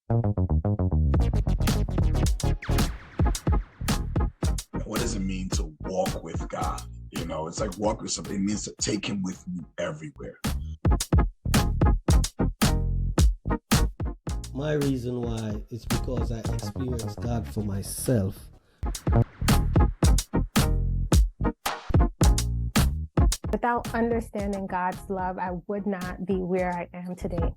What does it mean to walk with God? It's like walk with something. It means to take him with you everywhere. My reason why is because I experienced God for myself. Without understanding God's love, I would not be where I am today.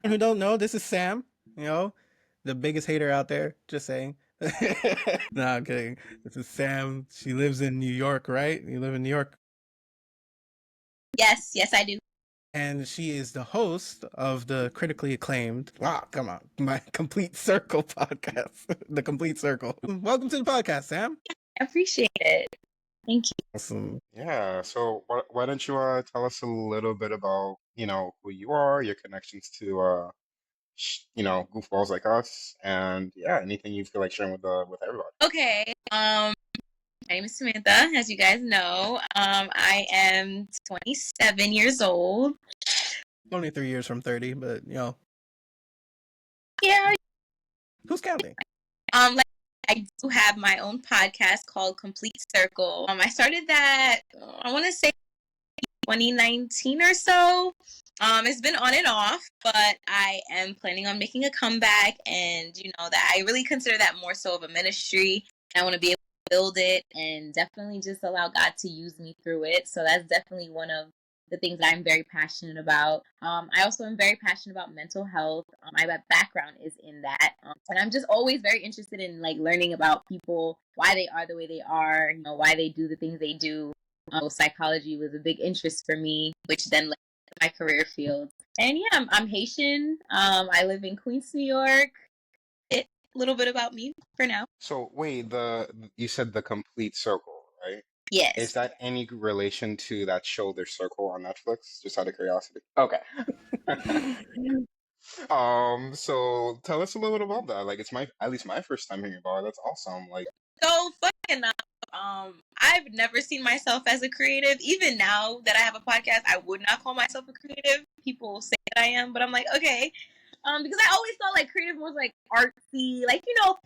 Who don't know, this is Sam, the biggest hater out there, just saying. No, I'm kidding. This is Sam. She lives in New York, right? You live in New York? Yes, I do. And she is the host of the critically acclaimed, come on, my Complete Circle podcast. The Complete Circle. Welcome to the podcast, Sam. I appreciate it. Thank you. Awesome. Yeah, so why don't you tell us a little bit about, who you are, your connections to goofballs like us, and yeah, anything you feel like sharing with everybody. Okay. My name is Samantha, as you guys know. I am 27 years old. Only 3 years from 30, but Yeah. Who's counting? I do have my own podcast called Complete Circle. I started that, I want to say 2019 or so. It's been on and off, but I am planning on making a comeback, and that I really consider that more so of a ministry. I want to be able to build it and definitely just allow God to use me through it. So that's definitely one of the things I'm very passionate about. I also am very passionate about mental health. My background is in that. And I'm just always very interested in learning about people, why they are the way they are, why they do the things they do. Psychology was a big interest for me, which then led to my career field. And yeah, I'm Haitian. I live in Queens, New York. A little bit about me for now. So wait, you said The Complete Circle, right? Yes. Is that any relation to that show, The Circle, on Netflix? Just out of curiosity. Okay. So tell us a little bit about that. It's at least my first time hearing about it. That's awesome. So fucking enough. I've never seen myself as a creative. Even now that I have a podcast, I would not call myself a creative. People say that I am, but I'm like, okay. Because I always thought creative was artsy,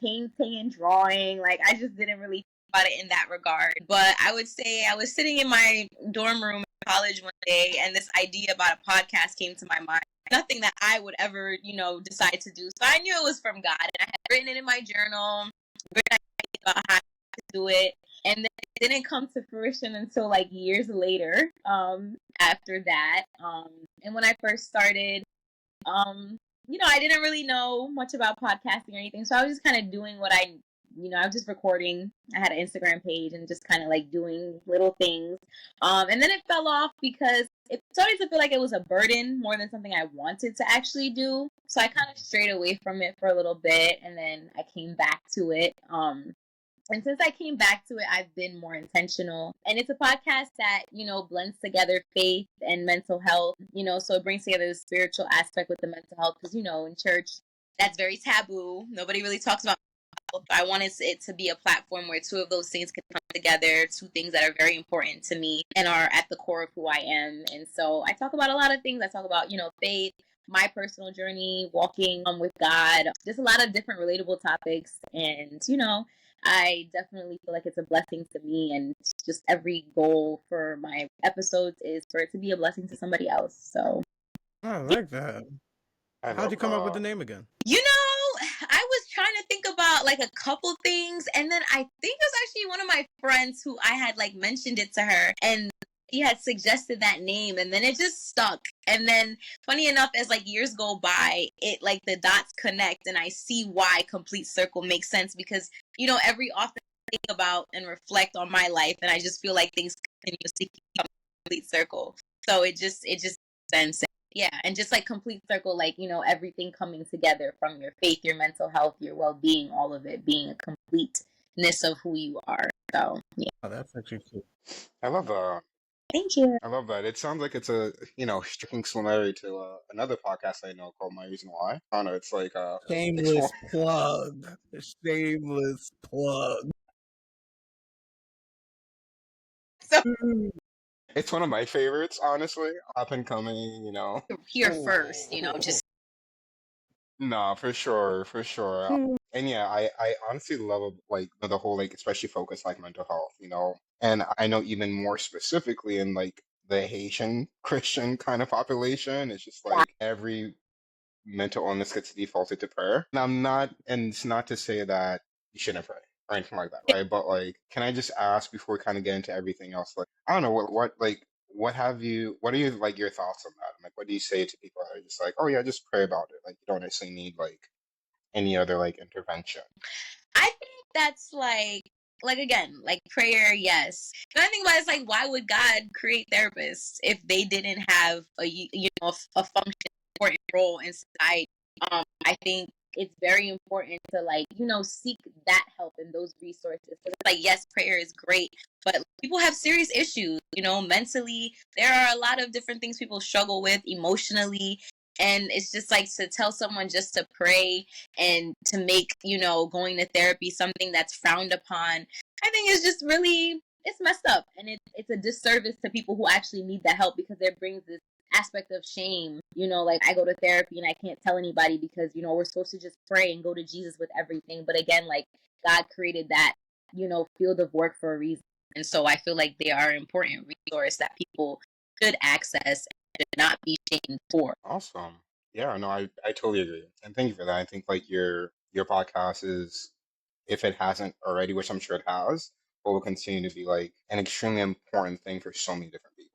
painting and drawing. I just didn't really think about it in that regard. But I would say I was sitting in my dorm room in college one day, and this idea about a podcast came to my mind. Nothing that I would ever, decide to do. So I knew it was from God, and I had written it in my journal, written about how to do it. And then it didn't come to fruition until years later, after that. And when I first started, I didn't really know much about podcasting or anything. So I was just kind of doing what I was just recording. I had an Instagram page and just kind of doing little things. And then it fell off because it started to feel like it was a burden more than something I wanted to actually do. So I kind of strayed away from it for a little bit, and then I came back to it. And since I came back to it, I've been more intentional. And it's a podcast that, blends together faith and mental health, so it brings together the spiritual aspect with the mental health. Because, in church, that's very taboo. Nobody really talks about health. I wanted it to be a platform where two of those things can come together, two things that are very important to me and are at the core of who I am. And so I talk about a lot of things. I talk about, faith, my personal journey, walking with God, just a lot of different relatable topics. And, I definitely feel like it's a blessing to me, and just every goal for my episodes is for it to be a blessing to somebody else. So I like that. I How'd you love come up with the name again? I was trying to think about a couple things, and then I think it was actually one of my friends who I had mentioned it to her, and he had suggested that name, and then it just stuck. And then funny enough, as years go by, it the dots connect, and I see why Complete Circle makes sense, because every often I think about and reflect on my life, and I just feel like things continuously become complete circle. So it just makes sense. Yeah, and just Complete Circle, everything coming together from your faith, your mental health, your well-being, all of it being a completeness of who you are. So yeah. Oh, that's actually cool. I love that. Thank you. I love that. It sounds like it's a, striking similarity to another podcast I know called My Reason Why. I don't know, it's shameless plug. Shameless plug. So It's one of my favorites, honestly. Up and coming, you know. Here first, just No, for sure, for sure. Mm. And yeah, I honestly love like the whole like especially focus like mental health, you know. And I know even more specifically in like the Haitian Christian kind of population, it's just like every mental illness gets defaulted to prayer. And I'm not, and it's not to say that you shouldn't pray or anything like that, right? But like, can I just ask before we kind of get into everything else? Like, I don't know what are you like your thoughts on that? Like, what do you say to people that are just like, oh yeah, just pray about it. Like, you don't necessarily need like any other like intervention. I think that's like again, like prayer, yes. But I think about it, it's like, why would God create therapists if they didn't have a function, important role in society? I think it's very important to seek that help and those resources. Like, yes, prayer is great, but people have serious issues, mentally. There are a lot of different things people struggle with emotionally. And it's just like to tell someone just to pray and to make, going to therapy something that's frowned upon. I think it's just really, it's messed up. And it's a disservice to people who actually need that help, because it brings this aspect of shame. Like, I go to therapy and I can't tell anybody because, we're supposed to just pray and go to Jesus with everything. But again, like, God created that, field of work for a reason. And so I feel like they are an important resource that people should access and should not be shamed for. Awesome. Yeah, no, I totally agree. And thank you for that. I think like your podcast is, if it hasn't already, which I'm sure it has, will continue to be like an extremely important thing for so many different people.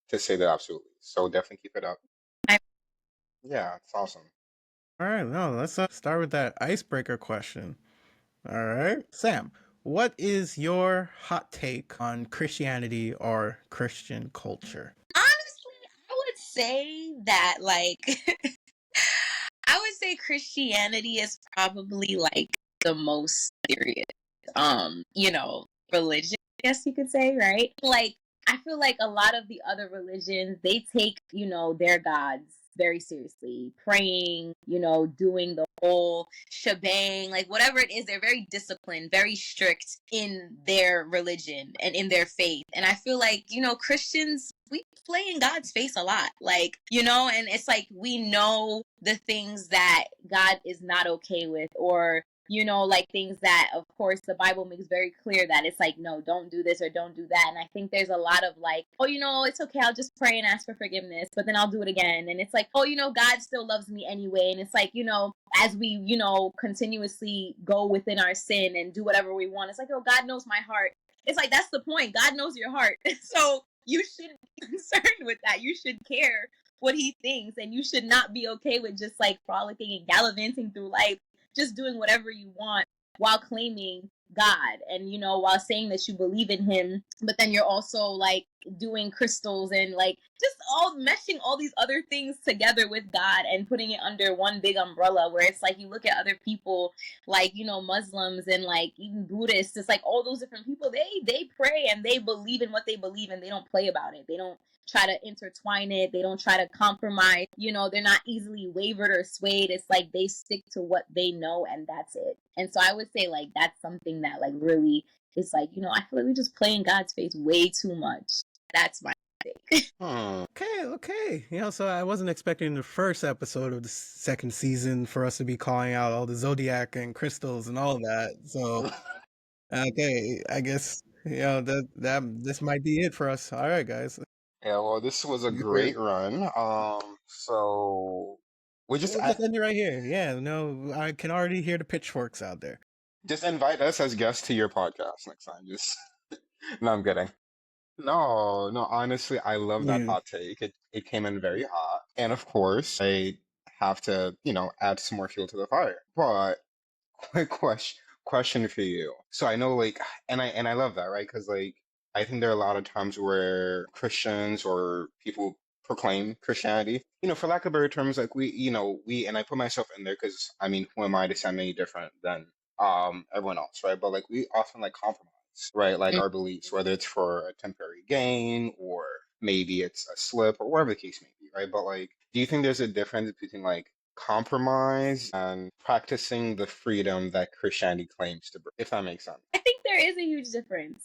To say that absolutely. So definitely keep it up. I- Yeah, it's awesome. All right, no, let's start with that icebreaker question. All right, Sam, what is your hot take on Christianity or Christian culture? Honestly, I would say that, like, I would say Christianity is probably like the most serious, religion, I guess you could say, right? Like, I feel like a lot of the other religions, they take, their gods very seriously, praying, doing the whole shebang, like whatever it is, they're very disciplined, very strict in their religion and in their faith. And I feel like, Christians, we play in God's face a lot, like, and it's like we know the things that God is not okay with, or like things that, of course, the Bible makes very clear that it's like, no, don't do this or don't do that. And I think there's a lot of like, oh, it's okay, I'll just pray and ask for forgiveness, but then I'll do it again. And it's like, oh, God still loves me anyway. And it's like, as we, continuously go within our sin and do whatever we want, it's like, oh, God knows my heart. It's like, that's the point. God knows your heart. So you shouldn't be concerned with that. You should care what he thinks, and you should not be okay with just like frolicking and gallivanting through life, just doing whatever you want while claiming God, and while saying that you believe in him, but then you're also like doing crystals and like just all meshing all these other things together with God and putting it under one big umbrella, where it's like you look at other people like, Muslims and like even Buddhists, it's like all those different people, they pray and they believe in what they believe, and they don't play about it. They don't try to intertwine it. They don't try to compromise. They're not easily wavered or swayed. It's like they stick to what they know, and that's it. And so I would say like that's something that like really is like, I feel like we just play in God's face way too much. That's my take. Okay. So I wasn't expecting the first episode of the second season for us to be calling out all the zodiac and crystals and all of that. So, okay, I guess that this might be it for us. All right, guys. Yeah, well, this was a great run. So we We'll just end it right here. Yeah, no, I can already hear the pitchforks out there. just invite us as guests to your podcast next time. Just no, I'm kidding. No, no, honestly, I love that Yeah. hot take. It came in very hot. And of course, I have to, add some more fuel to the fire. But quick question for you. So I know like and I love that, right? Because like I think there are a lot of times where Christians or people proclaim Christianity, for lack of better terms, like we and I put myself in there because I mean, who am I to sound any different than everyone else, right? But like we often like compromise, right? Like our beliefs, whether it's for a temporary gain or maybe it's a slip or whatever the case may be, right? But like, do you think there's a difference between like compromise and practicing the freedom that Christianity claims to bring, if that makes sense? I think there is a huge difference.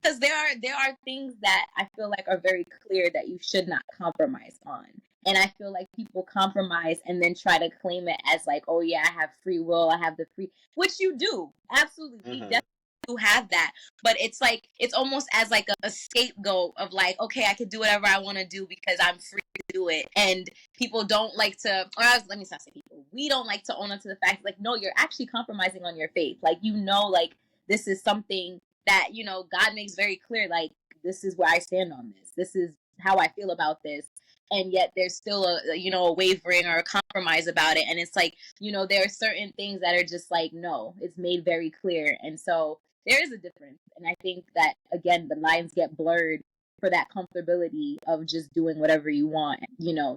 because there are things that I feel like are very clear that you should not compromise on. And I feel like people compromise and then try to claim it as like, oh yeah, I have free will, I have the free, which you do. Absolutely. We definitely do have that. But it's like, it's almost as like a scapegoat of like, okay, I can do whatever I want to do because I'm free to do it. And people don't like to, let me not say people, we don't like to own up to the fact, like, no, you're actually compromising on your faith. Like, like, this is something that, God makes very clear, like, this is where I stand on this. This is how I feel about this. And yet there's still a wavering or a compromise about it. And it's like, there are certain things that are just like, no, it's made very clear. And so there is a difference. And I think that, again, the lines get blurred for that comfortability of just doing whatever you want,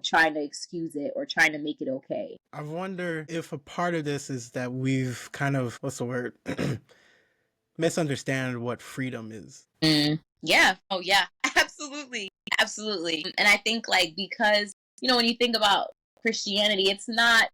trying to excuse it or trying to make it okay. I wonder if a part of this is that we've kind of, what's the word? Misunderstand what freedom is. Yeah. Oh, yeah. Absolutely. Absolutely. And I think, like, because, when you think about Christianity, it's not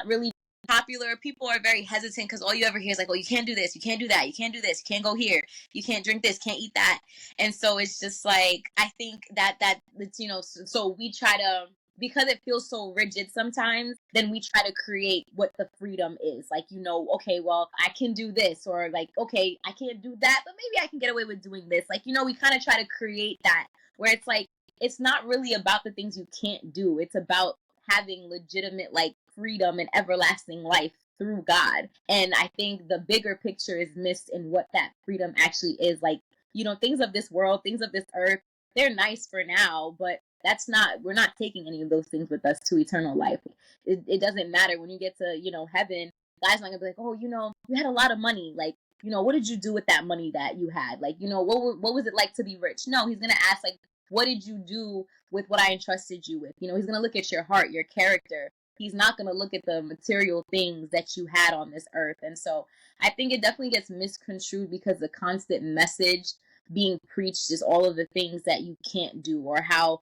really popular. People are very hesitant because all you ever hear is like, oh, you can't do this, you can't do that, you can't do this, you can't go here, you can't drink this, can't eat that. And so it's just like, I think that it's, so we try to, because it feels so rigid sometimes, then we try to create what the freedom is. Like, okay, well, I can do this, or like, okay, I can't do that, but maybe I can get away with doing this. Like, we kind of try to create that where it's like, it's not really about the things you can't do. It's about having legitimate, like, freedom and everlasting life through God. And I think the bigger picture is missed in what that freedom actually is. Like, things of this world, things of this earth, they're nice for now, but we're not taking any of those things with us to eternal life. It doesn't matter when you get to, heaven. God's not gonna be like, oh, you had a lot of money. Like, what did you do with that money that you had? Like, what was it like to be rich? No, he's gonna ask, like, what did you do with what I entrusted you with? He's gonna look at your heart, your character. He's not gonna look at the material things that you had on this earth. And so I think it definitely gets misconstrued because the constant message being preached is all of the things that you can't do, or how,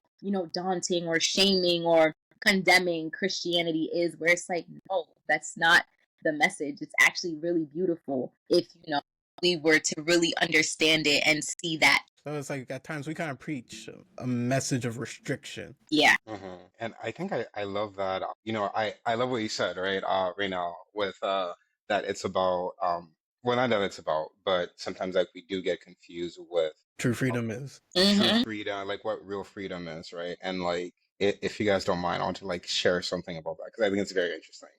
daunting or shaming or condemning Christianity is, where it's like, no, that's not the message. It's actually really beautiful if, we were to really understand it and see that. So it's like at times we kind of preach a message of restriction. Yeah. And I think I love that. I love what you said, right? Right now with that it's about well, not that it's about, but sometimes like we do get confused with True freedom is. true freedom, like what real freedom is, right? And like if you guys don't mind, I want to like share something about that because I think it's very interesting.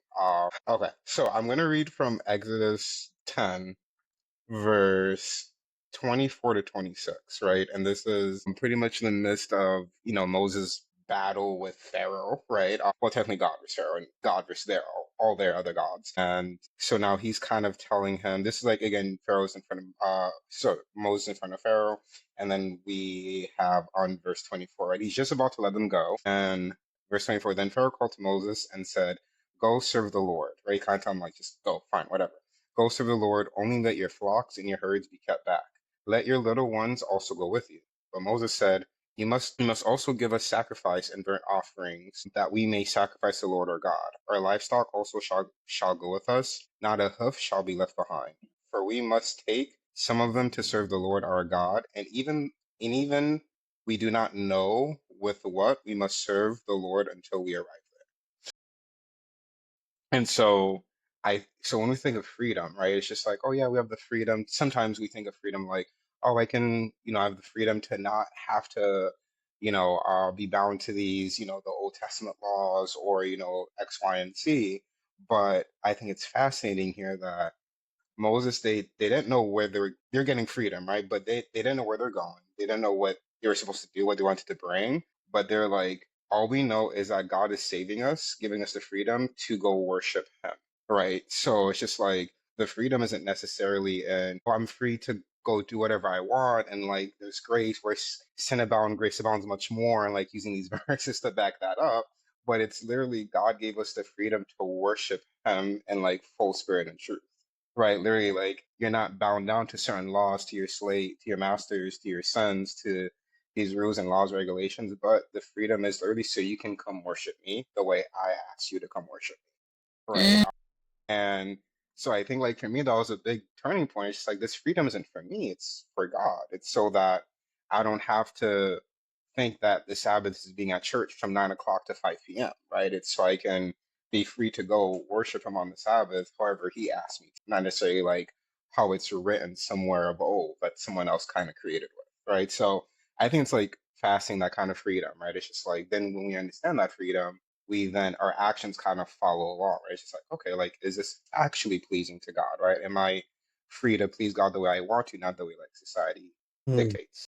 Okay, so I'm gonna read from Exodus 10, verse 24 to 26, right? And this is pretty much in the midst of, Moses' battle with Pharaoh, right? Well, technically God versus Pharaoh and God versus all their other gods. And so now he's kind of telling him, this is like, again, Pharaoh's in front of, so Moses in front of Pharaoh. And then we have on verse 24, right? He's just about to let them go. And verse 24, then Pharaoh called to Moses and said, go serve the Lord, right? Kind of tell him like, just go, fine, whatever. Go serve the Lord, only let your flocks and your herds be kept back. Let your little ones also go with you. But Moses said, you must also give us sacrifice and burnt offerings, that we may sacrifice the Lord our God. Our livestock also shall go with us, not a hoof shall be left behind. For we must take some of them to serve the Lord our God, and even we do not know with what we must serve the Lord until we arrive there. And so when we think of freedom, right, it's just like, oh yeah, we have the freedom. Sometimes we think of freedom like, oh, I can, I have the freedom to not have to, be bound to these, the Old Testament laws or, X, Y, and Z. But I think it's fascinating here that Moses, they didn't know where they're getting freedom, right? But they didn't know where they're going. They didn't know what they were supposed to do, what they wanted to bring. But they're like, all we know is that God is saving us, giving us the freedom to go worship him, right? So it's just like the freedom isn't necessarily in, oh, I'm free to go do whatever I want, and like there's grace where sin abounds, grace abounds much more, and like using these verses to back that up. But it's literally God gave us the freedom to worship him in like full spirit and truth. Right, literally, like you're not bound down to certain laws, to your slave, to your masters, to your sons, to these rules and laws, regulations. But the freedom is literally so you can come worship me the way I asked you to come worship me, right? And So I think like for me that was a big turning point. It's just like this freedom isn't for me, it's for God. It's so that I don't have to think that the Sabbath is being at church from 9 o'clock to 5 p.m., right? It's so I can be free to go worship him on the Sabbath however he asks me, not necessarily like how it's written somewhere of old that someone else kind of created with, right? So I think it's like fasting that kind of freedom, right? It's just like then when we understand that freedom, we then our actions kind of follow along, right? It's just like, okay, like is this actually pleasing to God, right? Am I free to please God the way I want to, not the way like society dictates?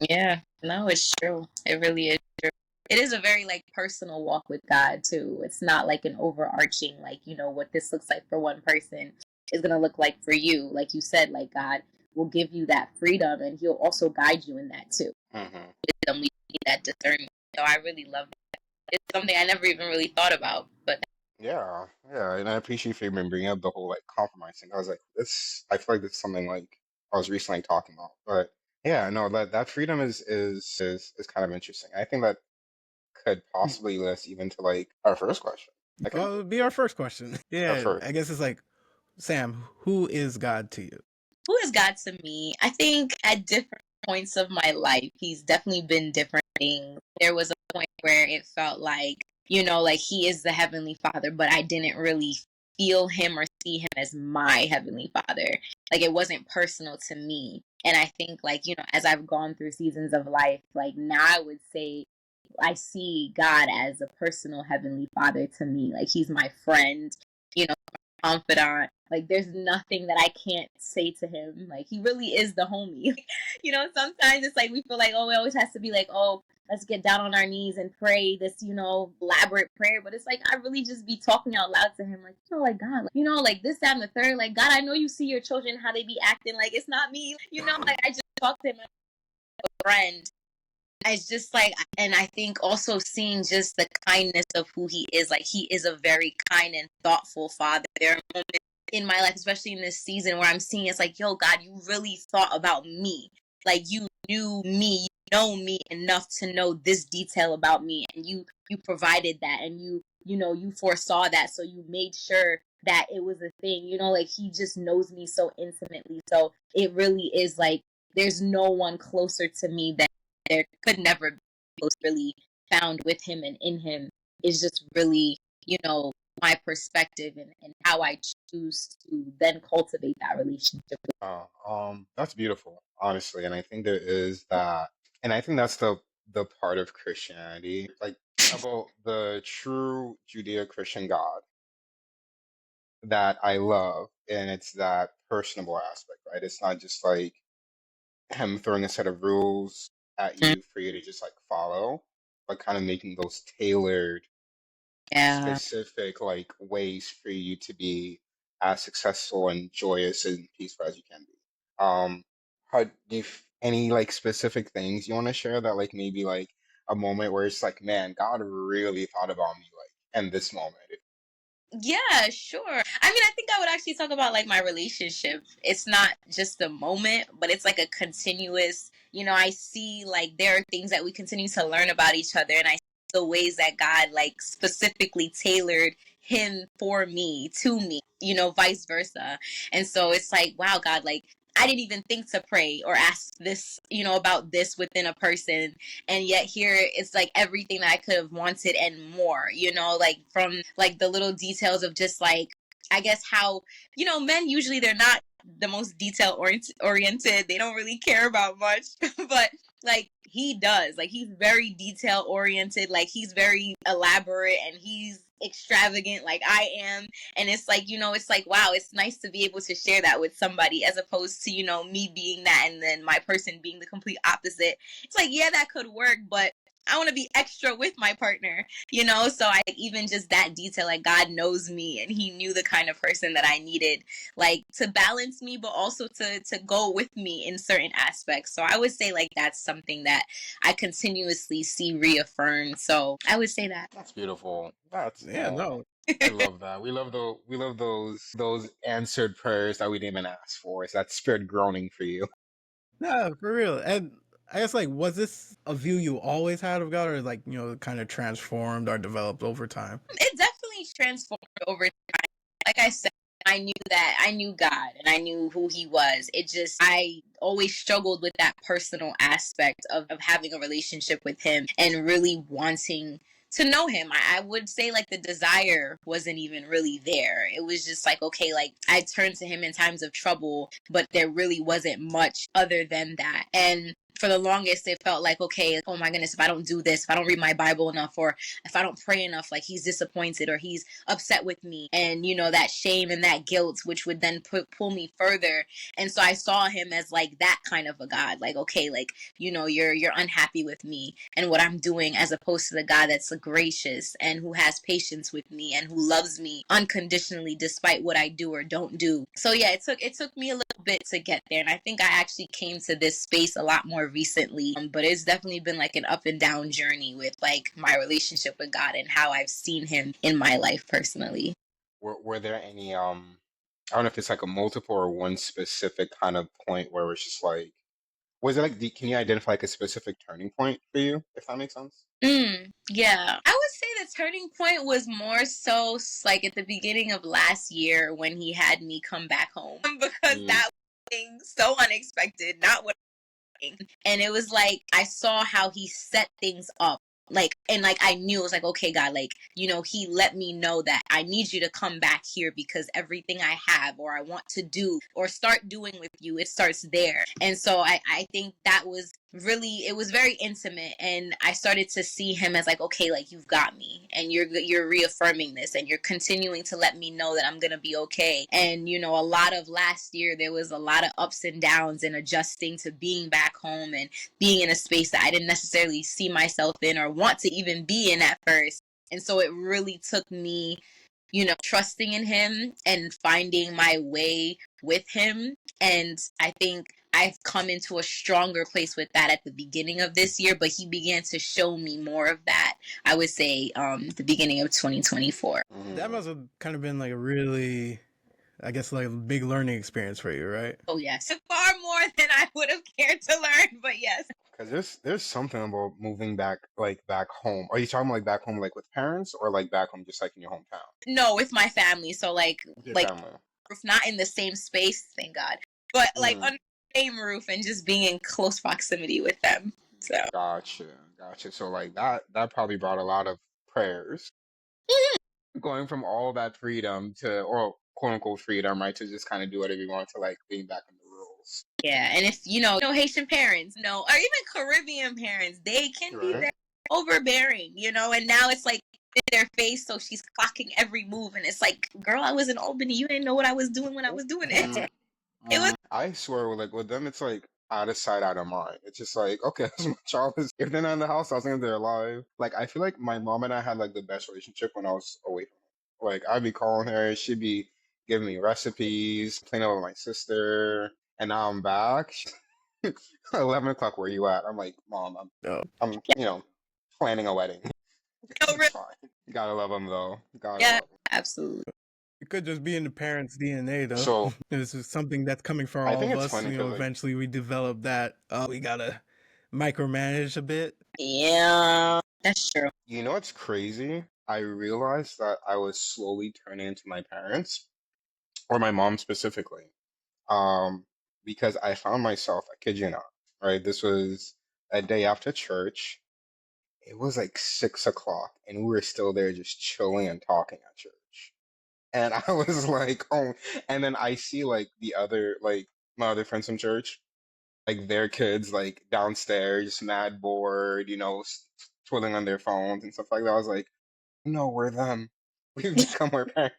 Yeah, no, it's true. It really is true. It is a very like personal walk with God too. It's not like an overarching like, what this looks like for one person is going to look like for you. Like you said, like God will give you that freedom and he'll also guide you in that too. Wisdom, we need that discernment. So I really love that. It's something I never even really thought about, but Yeah, yeah, and I appreciate you even bringing up the whole like compromise thing. I was like, this. I feel like this is something like I was recently talking about, but yeah, no, that freedom is kind of interesting. I think that could possibly lead us even to like our first question. Well, it'd be our first question. Our Yeah, first. I guess it's like, Sam, who is God to you? who is God to me? I think at different points of my life, he's definitely been different things. There was a point where it felt like, like he is the Heavenly Father, but I didn't really feel him or see him as my Heavenly Father. Like it wasn't personal to me. And I think, like, as I've gone through seasons of life, like now I would say I see God as a personal Heavenly Father to me. Like he's my friend, confidant. Like there's nothing that I can't say to him. Like he really is the homie. Sometimes it's like we feel like, oh, it always has to be like, oh, let's get down on our knees and pray this, elaborate prayer. But it's like I really just be talking out loud to him, like, like God, like this, that, and the third. Like God, I know you see your children how they be acting. Like it's not me. Like I just talk to him as a friend. It's just like, and I think also seeing just the kindness of who he is. Like he is a very kind and thoughtful father. There are moments in my life, especially in this season, where I'm seeing it's like, yo, God, you really thought about me. Like you knew me, you know me enough to know this detail about me, and you provided that, and you foresaw that, so you made sure that it was a thing. Like he just knows me so intimately. So it really is like there's no one closer to me than there could never be. Was really found with him and in him is just really, my perspective and how I choose to then cultivate that relationship. That's beautiful, honestly, and I think there is that, and I think that's the part of Christianity, like about the true Judeo-Christian God that I love, and it's that personable aspect, right? It's not just like him throwing a set of rules at you for you to just like follow, but kind of making those tailored, Yeah. specific like ways for you to be as successful and joyous and peaceful as you can be. How do you, any like specific things you want to share that like maybe like a moment where it's like, man, God really thought about me like in this moment. Yeah, sure. I think I would actually talk about like my relationship. It's not just a moment, but it's like a continuous, I see like there are things that we continue to learn about each other, and I see the ways that God like specifically tailored him for me, to me, vice versa. And so it's like, wow, God, like I didn't even think to pray or ask this, about this within a person, and yet here it's like everything that I could have wanted and more, like from like the little details of just like, I guess how, men usually they're not the most detail oriented. They don't really care about much, but like he does. Like he's very detail oriented. Like he's very elaborate and he's extravagant like I am. And it's like, it's like, wow, it's nice to be able to share that with somebody as opposed to, me being that and then my person being the complete opposite. It's like, yeah, that could work, but I want to be extra with my partner, So I even just that detail, like God knows me and he knew the kind of person that I needed, like to balance me, but also to go with me in certain aspects. So I would say like that's something that I continuously see reaffirmed. So I would say that. That's beautiful. That's Yeah, no. I love that. We love those answered prayers that we didn't even ask for. It's that spirit groaning for you. No, for real. And I guess like, was this a view you always had of God, or like, kind of transformed or developed over time? It definitely transformed over time. Like I said, I knew God and I knew who he was. I always struggled with that personal aspect of having a relationship with him and really wanting to know him. I would say like the desire wasn't even really there. It was just like, okay, like I turned to him in times of trouble, but there really wasn't much other than that. And for the longest, it felt like, okay, oh my goodness, if I don't do this, if I don't read my Bible enough, or if I don't pray enough, like he's disappointed or he's upset with me. And, that shame and that guilt, which would then pull me further. And so I saw him as like that kind of a God, like, okay, like, you're unhappy with me and what I'm doing, as opposed to the God that's gracious and who has patience with me and who loves me unconditionally despite what I do or don't do. So yeah, it took me a little bit to get there. And I think I actually came to this space a lot more recently. But it's definitely been like an up and down journey with like my relationship with God and how I've seen him in my life personally. Were there any I don't know if it's like a multiple or one specific kind of point where it's just like, was it like, can you identify like a specific turning point for you, if that makes sense? Yeah. I would say the turning point was more so like at the beginning of last year when he had me come back home because that was so unexpected, not what I was. And it was like I saw how he set things up. And I knew it was like, okay, God, like, he let me know that I need you to come back here because everything I have or I want to do or start doing with you, it starts there. And so I think that was really, it was very intimate. And I started to see him as like, okay, like you've got me and you're reaffirming this and you're continuing to let me know that I'm going to be okay. And, a lot of last year, there was a lot of ups and downs and adjusting to being back home and being in a space that I didn't necessarily see myself in or want to even be in at first. And so it really took me, trusting in him and finding my way with him. And I think I've come into a stronger place with that at the beginning of this year, but he began to show me more of that, I would say, the beginning of 2024. That must have kind of been like a really, I guess, like a big learning experience for you, right? Oh, yes. Far more than I would have cared to learn, but yes. Because there's something about moving back home. Are you talking like back home like with parents or like back home just like in your hometown? No, with my family. So like Family. not in the same space, thank God, but like under the same roof and just being in close proximity with them. So Gotcha. So like that probably brought a lot of prayers. Going from all that freedom to, or quote unquote freedom, right, to just kind of do whatever you want, to like being back in the rules. Yeah, and if Haitian parents, or even Caribbean parents, they can be very overbearing, and now it's like in their face, so she's clocking every move, and it's like, girl, I was in Albany, you didn't know what I was doing when I was doing it. It was. I swear, like with them, it's like out of sight, out of mind. It's just like, okay, as my child is, if they're not in the house, I was thinking they're alive. Like I feel like my mom and I had like the best relationship when I was away from her. Like I'd be calling her, she'd be giving me recipes, playing over my sister, and now I'm back. 11 o'clock, where you at? I'm like, Mom, I'm planning a wedding. It's fine. You gotta love them though. Gotta love them. Absolutely. It could just be in the parents' DNA, though. So this is something that's coming from I all think of it's us. funny like, Eventually we develop that. We gotta micromanage a bit. Yeah, that's true. you know what's crazy? I realized that I was slowly turning into my parents, or my mom specifically, um, because I found myself, I kid you not, right? This was a day after church. It was like 6 o'clock, and we were still there just chilling and talking at church. And I was like, oh, and then I see like my other friends from church, like their kids like downstairs, just mad bored, twiddling on their phones and stuff like that. I was like, no, we're them. We've become our parents.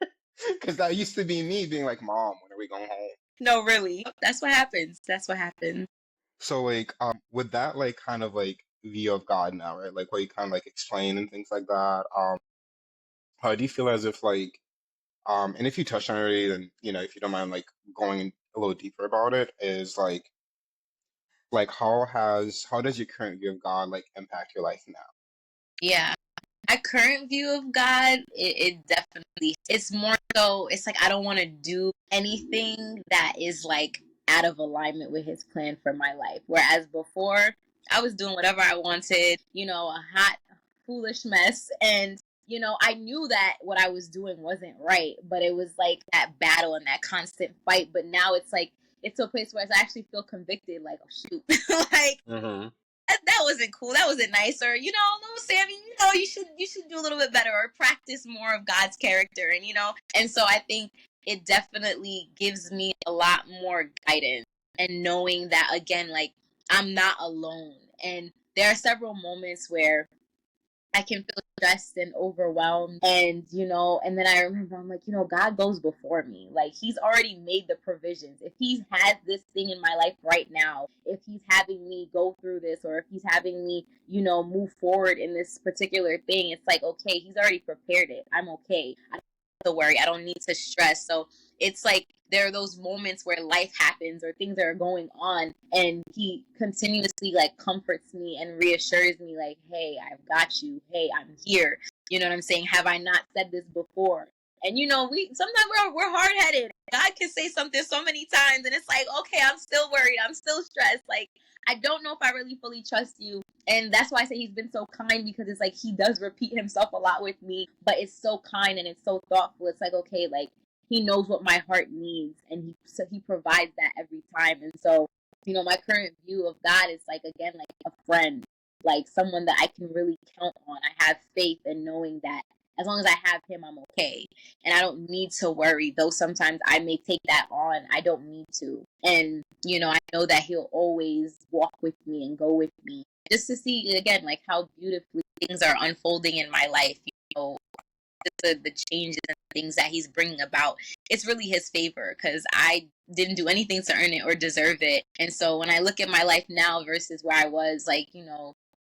Because that used to be me being like, Mom, when are we going home? No, really. That's what happens. So like, with that like kind of like view of God now, right? Like what you kind of like explain and things like that. How do you feel as if like, and if you touched on it already, then if you don't mind like going a little deeper about it, is like how does your current view of God like impact your life now? Yeah. My current view of God, it definitely, it's more so, it's like I don't want to do anything that is like out of alignment with his plan for my life. Whereas before, I was doing whatever I wanted, a hot, foolish mess. And I knew that what I was doing wasn't right, but it was like that battle and that constant fight. But now it's like, it's to a place where I actually feel convicted, like, oh shoot, like Mm-hmm. that wasn't cool, that wasn't nice, or no, Sammy, you should do a little bit better, or practice more of God's character, and so I think it definitely gives me a lot more guidance, and knowing that, again, like, I'm not alone, and there are several moments where I can feel stressed and overwhelmed. And then I remember, I'm like, God goes before me. Like, he's already made the provisions. If he has this thing in my life right now, if he's having me go through this, or if he's having me, move forward in this particular thing, it's like, okay, he's already prepared it. I'm okay. I don't have to worry. I don't need to stress. So it's like, there are those moments where life happens or things are going on, and he continuously like comforts me and reassures me, like, hey, I've got you. Hey, I'm here. You know what I'm saying? Have I not said this before? And we sometimes we're hard headed. God can say something so many times, and it's like, okay, I'm still worried. I'm still stressed. Like, I don't know if I really fully trust you. And that's why I say he's been so kind, because it's like he does repeat himself a lot with me, but it's so kind and it's so thoughtful. It's like, okay, like, he knows what my heart needs, and he provides that every time. And so, my current view of God is like, again, like a friend, like someone that I can really count on. I have faith in knowing that as long as I have him, I'm okay. And I don't need to worry, though sometimes I may take that on. I don't need to. And, I know that he'll always walk with me and go with me, just to see, again, like how beautifully things are unfolding in my life, the changes and things that he's bringing about. It's really his favor, because I didn't do anything to earn it or deserve it. And so when I look at my life now versus where I was, like,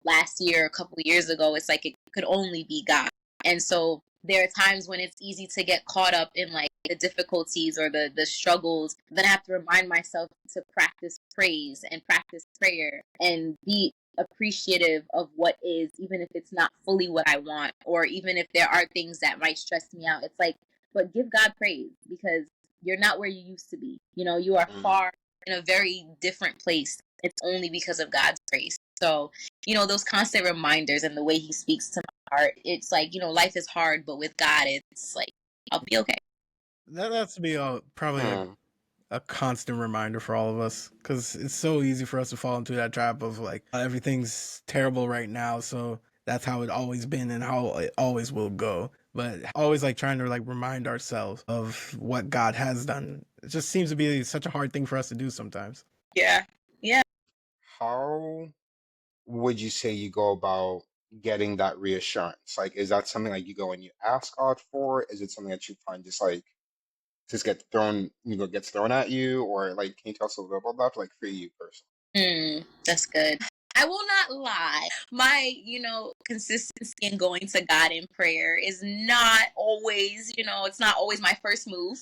last year, a couple of years ago, it's like it could only be God. And so there are times when it's easy to get caught up in like the difficulties or the struggles. Then I have to remind myself to practice praise and practice prayer and be appreciative of what is, even if it's not fully what I want, or even if there are things that might stress me out. It's like, but give God praise, because you're not where you used to be. You are far in a very different place. It's only because of God's grace. So, those constant reminders and the way he speaks to my heart, it's like, life is hard, but with God, it's like, I'll be okay. That's to be probably a constant reminder for all of us, because it's so easy for us to fall into that trap of like, everything's terrible right now, so that's how it always been and how it always will go. But always like trying to like remind ourselves of what God has done. It just seems to be such a hard thing for us to do sometimes. Yeah. How would you say you go about getting that reassurance? Like, is that something like you go and you ask God for? Is it something that you find just gets thrown at you? Or like, can you tell us a little about that, like for you personally? That's good. I will not lie. My, consistency in going to God in prayer is not always, it's not always my first move.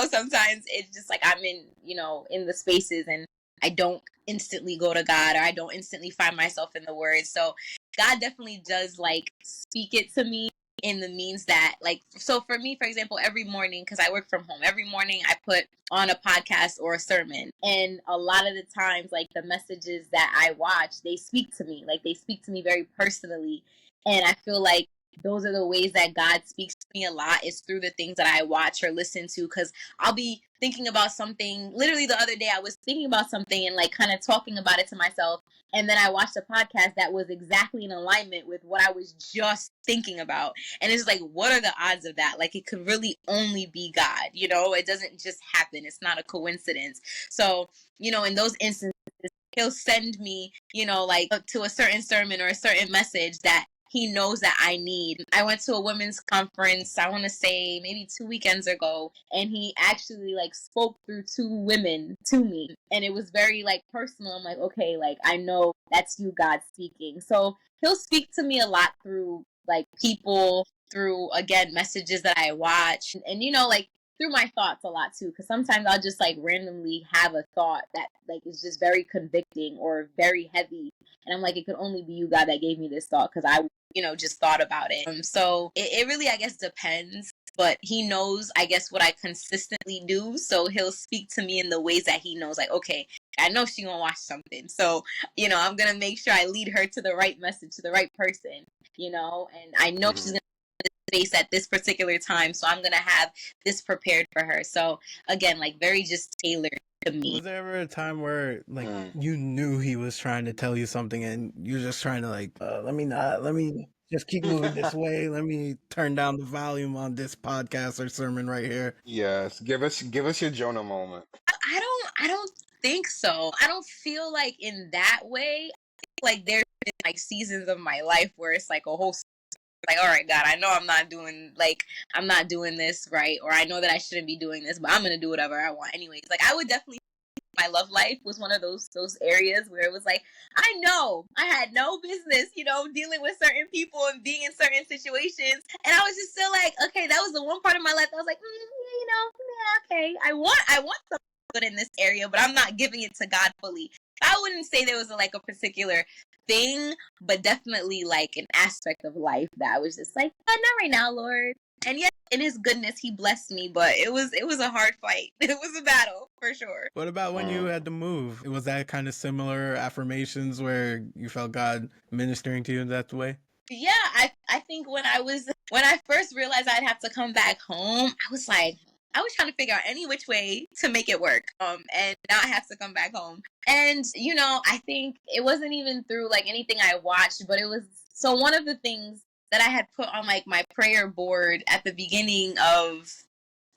Sometimes it's just like I'm in the spaces, and I don't instantly go to God, or I don't instantly find myself in the Word. So God definitely does like speak it to me in the means that, like, so for me, for example, every morning, because I work from home, every morning I put on a podcast or a sermon, and a lot of the times, like, the messages that I watch, they speak to me, like, they speak to me very personally. And I feel like those are the ways that God speaks to me a lot, is through the things that I watch or listen to, because I'll be thinking about something. Literally the other day I was thinking about something and like kind of talking about it to myself, and then I watched a podcast that was exactly in alignment with what I was just thinking about. And it's like, what are the odds of that? Like, it could really only be God, it doesn't just happen. It's not a coincidence. So, in those instances, he'll send me, like to a certain sermon or a certain message that he knows that I need. I went to a women's conference, I want to say maybe 2 weekends ago, and he actually like spoke through 2 women to me. And it was very like personal. I'm like, okay, like, I know that's you, God, speaking. So he'll speak to me a lot through like people, through, again, messages that I watch, and like through my thoughts a lot too, because sometimes I'll just like randomly have a thought that like is just very convicting or very heavy, and I'm like, it could only be you, God, that gave me this thought, because I just thought about it. So it really, I guess, depends, but he knows, I guess, what I consistently do, so he'll speak to me in the ways that he knows, like, okay, I know she's gonna watch something, so I'm gonna make sure I lead her to the right message, to the right person, and I know she's gonna space at this particular time, so I'm gonna have this prepared for her. So again, like very just tailored to me. Was there ever a time where like you knew he was trying to tell you something and you're just trying to like, let me just keep moving this way. Let me turn down the volume on this podcast or sermon right here. Yes, give us your Jonah moment. I don't think so. I don't feel like in that way. Like there's been like seasons of my life where it's like a whole like, all right, God, I know I'm not doing this right, or I know that I shouldn't be doing this, but I'm gonna do whatever I want anyways. Like I would definitely, my love life was one of those areas where it was like, I know I had no business, dealing with certain people and being in certain situations, and I was just still like, okay, that was the one part of my life I was like, okay, I want something good in this area, but I'm not giving it to God fully. I wouldn't say there was a particular thing, but definitely like an aspect of life that I was just like, not right now, Lord. And yet, in His goodness, He blessed me. But it was a hard fight. It was a battle for sure. What about when you had to move? Was that kind of similar affirmations where you felt God ministering to you in that way? Yeah, I think when I first realized I'd have to come back home, I was trying to figure out any which way to make it work, and not have to come back home. And, I think it wasn't even through like anything I watched, but it was, so one of the things that I had put on like my prayer board at the beginning of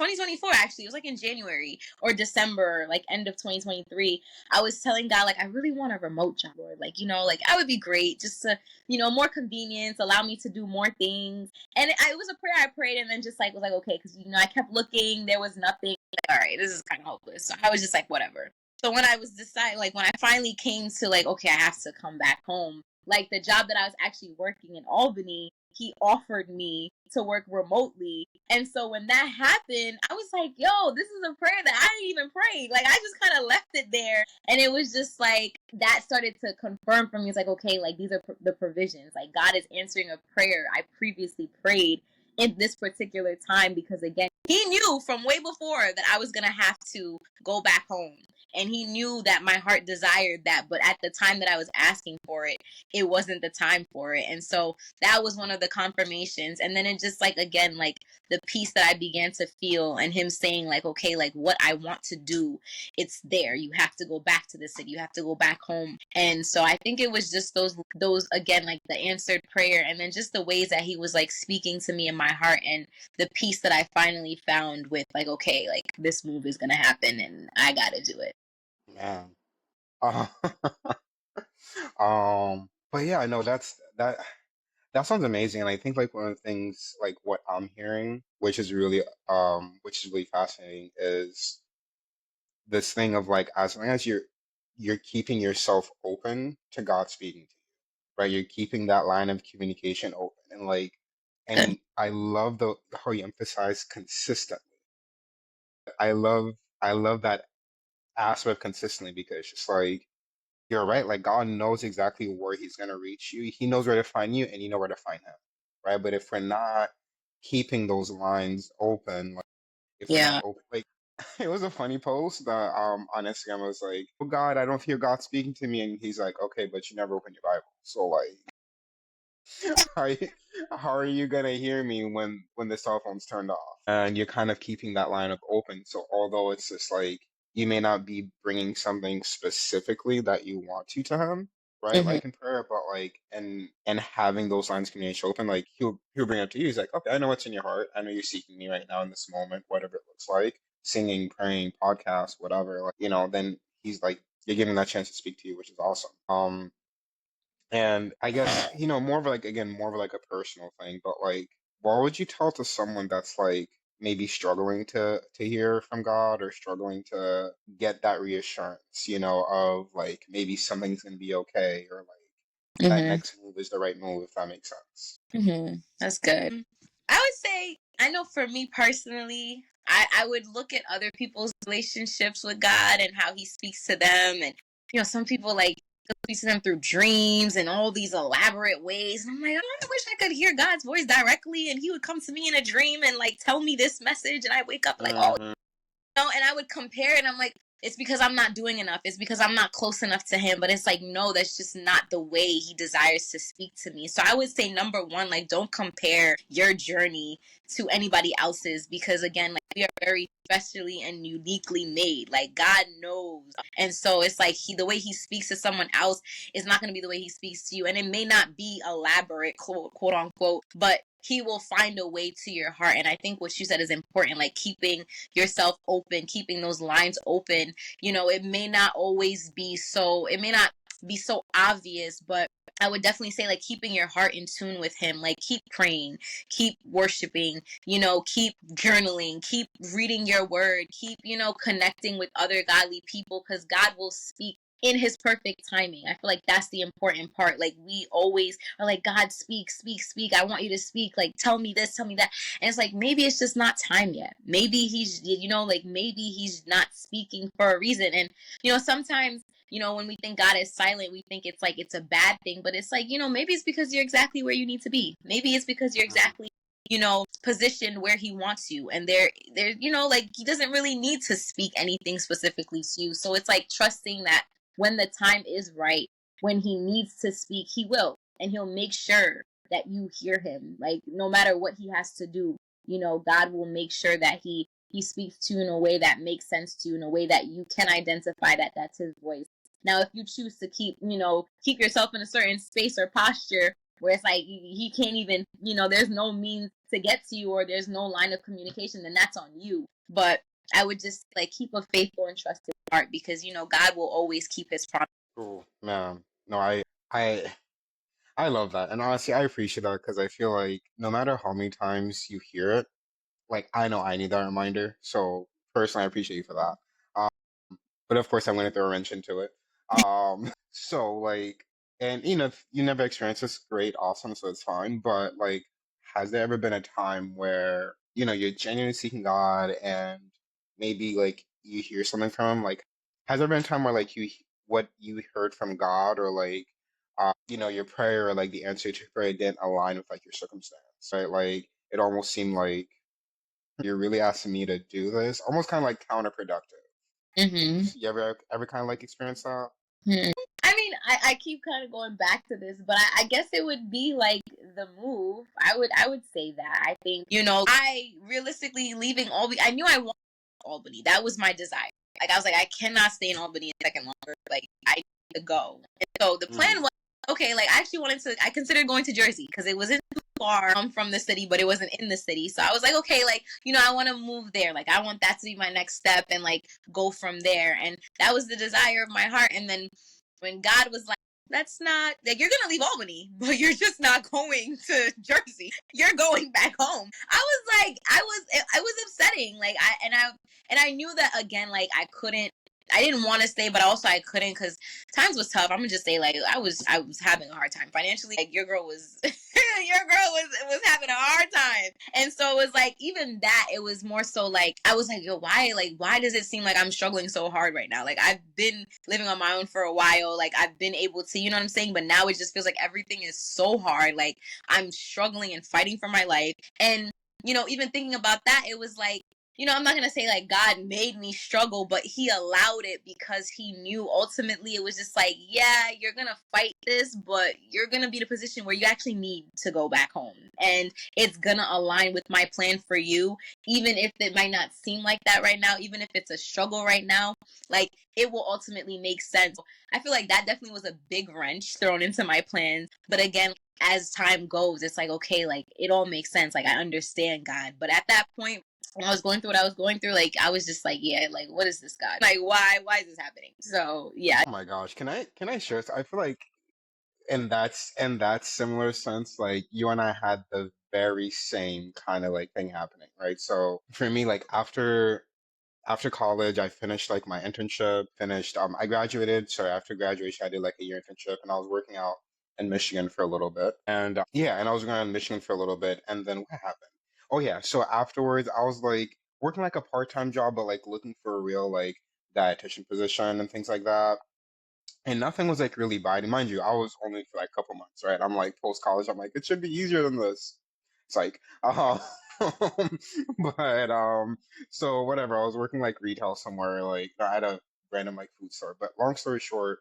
2024, actually, it was like in January or December, like end of 2023, I was telling God, like, I really want a remote job, Lord. Like, like I would be great just to, more convenience, allow me to do more things. And it was a prayer I prayed, and then just like was like, okay, because I kept looking, there was nothing. Like, all right, this is kind of hopeless. So I was just like, whatever. So when I was deciding, like when I finally came to like, okay, I have to come back home, like the job that I was actually working in Albany, He offered me to work remotely. And so when that happened, I was like, yo, this is a prayer that I didn't even pray. Like I just kind of left it there. And it was just like, that started to confirm for me. It's like, okay, like these are the provisions. Like God is answering a prayer I previously prayed in this particular time, because again, He knew from way before that I was going to have to go back home. And He knew that my heart desired that. But at the time that I was asking for it, it wasn't the time for it. And so that was one of the confirmations. And then it just like, again, like the peace that I began to feel, and Him saying like, okay, like what I want to do, it's there. You have to go back to the city. You have to go back home. And so I think it was just those again, like the answered prayer, and then just the ways that He was like speaking to me in my heart, and the peace that I finally found with like, okay, like this move is going to happen and I got to do it. Man. Uh, but yeah, no, that sounds amazing. And I think like one of the things like what I'm hearing, which is really fascinating, is this thing of like as long as you're keeping yourself open to God speaking to you, right? You're keeping that line of communication open, and like, and I love how you emphasize consistently. I love that aspect consistently, because it's just like you're right, like God knows exactly where He's gonna reach you. He knows where to find you, and you know where to find Him, right? But if we're not keeping those lines open, like if we're not open, like it was a funny post that on Instagram. I was like, oh God, I don't hear God speaking to me, and He's like, okay, but you never open your Bible, so like how are you gonna hear me when the cell phone's turned off? And you're kind of keeping that line up open. So although it's just like you may not be bringing something specifically that you want to Him, right? Like in prayer, but like and having those lines of communication open, like he'll bring it to you. He's like, okay, I know what's in your heart. I know you're seeking me right now in this moment, whatever it looks like, singing, praying, podcast, whatever. Like, then He's like, you're giving that chance to speak to you, which is awesome. And I guess, more of like, again, more of like a personal thing, but like, what would you tell to someone that's like maybe struggling to hear from God, or struggling to get that reassurance, of like maybe something's gonna be okay, or like that next move is the right move, if that makes sense. That's good. I would say, I know for me personally, I would look at other people's relationships with God and how He speaks to them. And, some people like, speaks to them through dreams and all these elaborate ways. And I'm like, I wish I could hear God's voice directly, and He would come to me in a dream and like tell me this message, and I wake up like, oh, and I would compare it, and I'm like, it's because I'm not doing enough. It's because I'm not close enough to him. But it's like, no, that's just not the way he desires to speak to me. So I would say, number one, like, don't compare your journey to anybody else's, because again, like, we are very specially and uniquely made. Like, God knows. And so it's like the way he speaks to someone else is not going to be the way he speaks to you. And it may not be elaborate, quote unquote, but he will find a way to your heart. And I think what you said is important, like keeping yourself open, keeping those lines open. You know, it may not be so obvious, but I would definitely say, like, keeping your heart in tune with him, like, keep praying, keep worshiping, you know, keep journaling, keep reading your word, keep, you know, connecting with other godly people, because God will speak in his perfect timing. I feel like that's the important part. Like, we always are like, God, speak, speak, speak. I want you to speak. Like, tell me this, tell me that. And it's like, maybe it's just not time yet. Maybe he's, you know, like, maybe he's not speaking for a reason. And, you know, sometimes, you know, when we think God is silent, we think it's like it's a bad thing. But it's like, you know, maybe it's because you're exactly where you need to be. Maybe it's because you're exactly, you know, positioned where he wants you. And there, you know, like, he doesn't really need to speak anything specifically to you. So it's like trusting that when the time is right, when he needs to speak, he will. And he'll make sure that you hear him. Like, no matter what he has to do, you know, God will make sure that he speaks to you in a way that makes sense to you, in a way that you can identify that that's his voice. Now, if you choose to keep yourself in a certain space or posture where it's like he can't even, you know, there's no means to get to you, or there's no line of communication, then that's on you. But I would just, like, keep a faithful and trusted heart, because, you know, God will always keep his promise. Oh man, no, I I love that, and honestly, I appreciate that because I feel like no matter how many times you hear it, like I know I need that reminder. So personally, I appreciate you for that. Um, but of course, I'm going to throw a wrench into it. So like, and you know, if you never experienced this, great, awesome, so it's fine. But like, has there ever been a time where you know you're genuinely seeking God and maybe like you hear something from him? Like, has there been a time where like what you heard from God or like you know, your prayer or like the answer to your prayer didn't align with like your circumstance, right? Like it almost seemed like you're really asking me to do this, almost kind of like counterproductive. Mm-hmm. You ever kind of like experience that? I mean, I keep kind of going back to this, but I guess it would be like the move. I would say that. I think, you know, I realistically leaving Albany, I knew I wanted Albany. That was my desire. Like, I was like, I cannot stay in Albany a second longer. Like, I need to go. And so the plan was, okay, like, I considered going to Jersey because it wasn't too far from the city, but it wasn't in the city. So I was like, okay, like, you know, I want to move there. Like, I want that to be my next step and like go from there. And that was the desire of my heart. And then when God was like, that's not, like, you're gonna leave Albany, but you're just not going to Jersey. You're going back home. I was like, I was upsetting. Like, I knew that, again, like, I didn't want to stay, but also I couldn't, because times was tough. I'm gonna just say, like, I was having a hard time financially. Like, your girl was was having a hard time. And so it was like, even that, it was more so like, I was like, yo, why does it seem like I'm struggling so hard right now? Like, I've been living on my own for a while. Like, I've been able to, you know what I'm saying? But now it just feels like everything is so hard. Like, I'm struggling and fighting for my life. And, you know, even thinking about that, it was like, you know, I'm not going to say like God made me struggle, but he allowed it because he knew ultimately it was just like, yeah, you're going to fight this, but you're going to be in a position where you actually need to go back home. And it's going to align with my plan for you, even if it might not seem like that right now, even if it's a struggle right now, like, it will ultimately make sense. I feel like that definitely was a big wrench thrown into my plans. But again, as time goes, it's like, okay, like, it all makes sense. Like, I understand God. But at that point, when I was going through what I was going through, like, I was just like, yeah, like, what is this, God? Like, why is this happening? So, yeah. Oh my gosh, can I share? I feel like in that similar sense, like you and I had the very same kind of like thing happening, right? So for me, like after college, I finished like my internship, I graduated. So after graduation, I did like a year internship and I was working out in Michigan for a little bit. And yeah, and I was going in Michigan for a little bit. And then what happened? Oh yeah. So afterwards, I was like working like a part-time job, but like looking for a real like dietitian position and things like that. And nothing was like really biting. Mind you, I was only for like a couple months, right? I'm like post college, I'm like, it should be easier than this. It's like, but so whatever. I was working like retail somewhere, like at a random like food store. But long story short,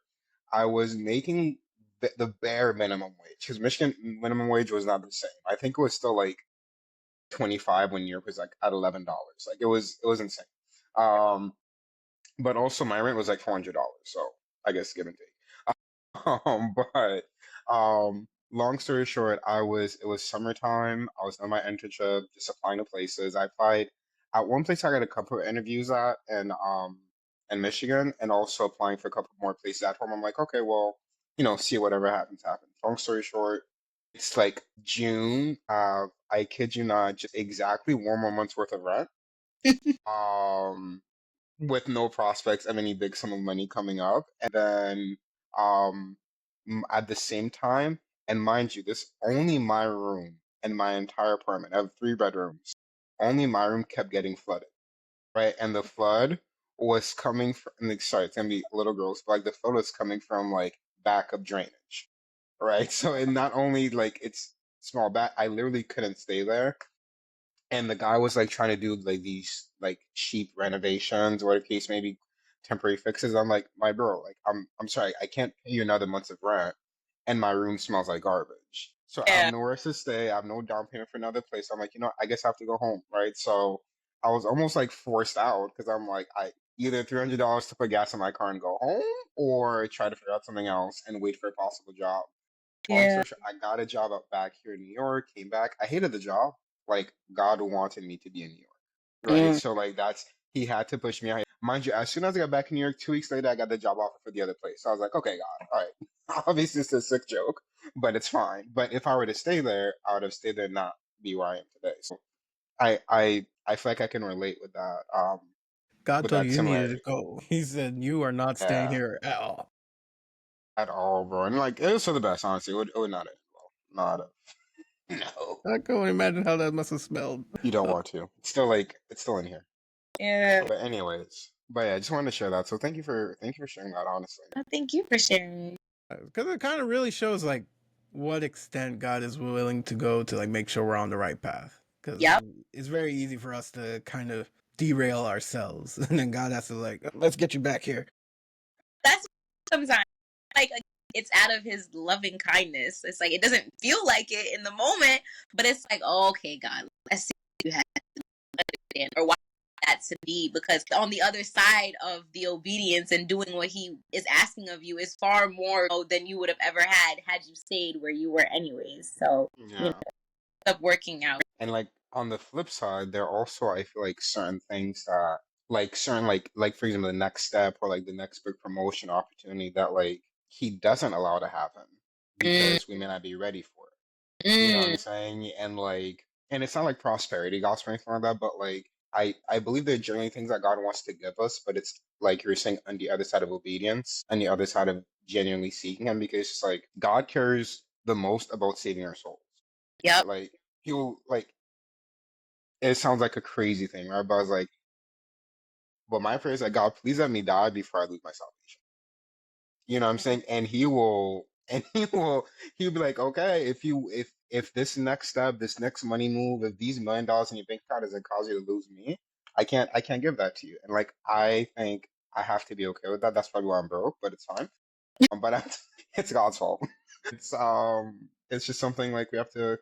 I was making the bare minimum wage because Michigan minimum wage was not the same. I think it was still like 25 when New York was like at $11. Like it was insane. Um, but also my rent was like $400. So I guess give and take. But long story short, it was summertime. I was on my internship, just applying to places. I applied at one place I got a couple of interviews at in Michigan, and also applying for a couple more places at home. I'm like, okay, well, see whatever happens, happens. Long story short, it's like June. I kid you not, just exactly 1 more month's worth of rent. Um, with no prospects of any big sum of money coming up. And then um at the same time, and mind you, this only my room and my entire apartment. I have 3 bedrooms. Only my room kept getting flooded, right? And the flood was coming from, like, sorry, it's gonna be little girls, but like the flood was coming from like backup drainage, right? So it not only like it's small back, I literally couldn't stay there, and the guy was like trying to do like these like cheap renovations or the case maybe temporary fixes. I'm like, my bro, like I'm sorry, I can't pay you another month of rent and my room smells like garbage. So I have Yeah. nowhere to stay. I have no down payment for another place. I'm like, I guess I have to go home, right? So I was almost like forced out because I'm like, I either $300 to put gas in my car and go home, or try to figure out something else and wait for a possible job. Long Yeah. story short, I got a job up back here in New York, came back. I hated the job. Like God wanted me to be in New York, right? Mm. So like he had to push me out. Mind you, as soon as I got back in New York, 2 weeks later, I got the job offer for the other place. So I was like, okay, God, all right. Obviously, it's a sick joke, but it's fine. But if I were to stay there, I would have stayed there, and not be where I am today. So I feel like I can relate God with told that you you needed to similarity. go. He said you are not staying Yeah, here at all. at all, bro. And like it was for the best, honestly. It would not end well. Not no. I can only imagine how that must have smelled. You don't want to. It's still in here. Yeah. But anyways, but yeah, I just wanted to share that. So thank you for sharing that, honestly. Well, thank you for sharing. Because it kind of really shows like what extent God is willing to go to like make sure we're on the right path. Because Yep. it's very easy for us to kind of derail ourselves, and then God has to like, let's get you back here. That's sometimes like it's out of his loving kindness. It's like it doesn't feel like it in the moment, but it's like, oh, okay, God, let's see what you have to understand or why that to be, because on the other side of the obedience and doing what he is asking of you is far more than you would have ever had you stayed where you were anyways. So Yeah. it's up working out. And like on the flip side, there are also, I feel like, certain things that like certain like for example the next step or like the next big promotion opportunity that like he doesn't allow to happen Mm, because we may not be ready for it. You know what mm, I'm saying? And it's not like prosperity gospel or anything like that, but like I believe there are generally things that God wants to give us, but it's like you're saying, on the other side of obedience, on the other side of genuinely seeking him, because it's like God cares the most about saving our souls. yep. Like he'll like it sounds like a crazy thing, right? But I was like, but my prayer is that God, please let me die before I lose my salvation. You know what I'm saying? And he will, and he'll be like, okay, if this next step, this next money move, if these $1 million in your bank account doesn't cause you to lose me, I can't give that to you. And like, I think I have to be okay with that. That's probably why I'm broke, but it's fine. But it's God's fault. It's just something like we have to,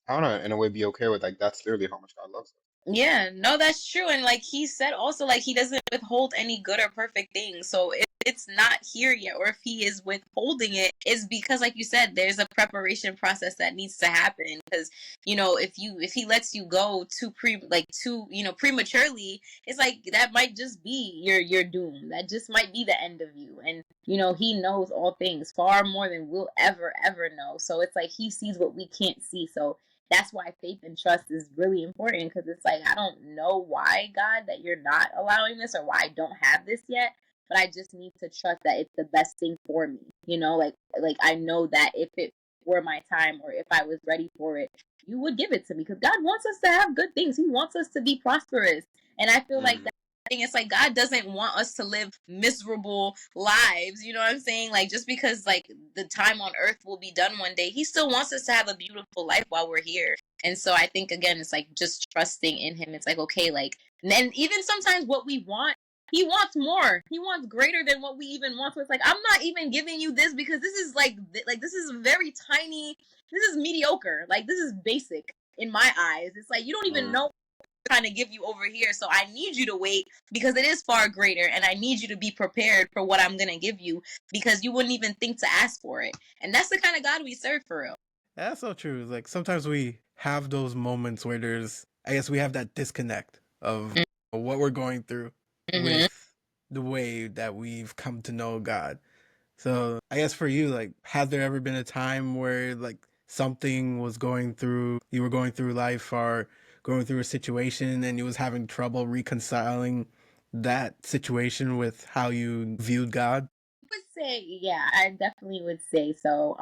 I don't know, in a way, be okay with. Like, that's literally how much God loves us. Yeah, no, that's true. And like he said also, like he doesn't withhold any good or perfect thing. So if it's not here yet, or if he is withholding it, it's because like you said, there's a preparation process that needs to happen. Because, if he lets you go too prematurely, it's like that might just be your doom. That just might be the end of you. And he knows all things far more than we'll ever know. So it's like he sees what we can't see. So that's why faith and trust is really important, because it's like, I don't know why, God, that you're not allowing this, or why I don't have this yet, but I just need to trust that it's the best thing for me. Like I know that if it were my time, or if I was ready for it, you would give it to me, because God wants us to have good things. He wants us to be prosperous. And I feel like Mm, that thing, it's like God doesn't want us to live miserable lives. You know what I'm saying? Like, just because like the time on earth will be done one day, he still wants us to have a beautiful life while we're here. And so I think, again, it's like just trusting in him. It's like, okay, like, and even sometimes what we want he wants more. He wants greater than what we even want. So it's like, I'm not even giving you this because this is like this is very tiny. This is mediocre. Like, this is basic in my eyes. It's like, you don't even know what I'm trying to give you over here. So I need you to wait because it is far greater, and I need you to be prepared for what I'm gonna give you because you wouldn't even think to ask for it. And that's the kind of God we serve, for real. That's so true. Like, sometimes we have those moments where I guess we have that disconnect of what we're going through with the way that we've come to know God. So I guess for you, like, has there ever been a time where like something was you were going through life or going through a situation and you was having trouble reconciling that situation with how you viewed God? I would say, yeah, I definitely would say so.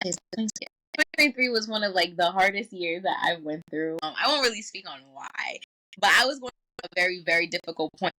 2023 was one of like the hardest years that I went through. I won't really speak on why, but I was going through a very, very difficult point.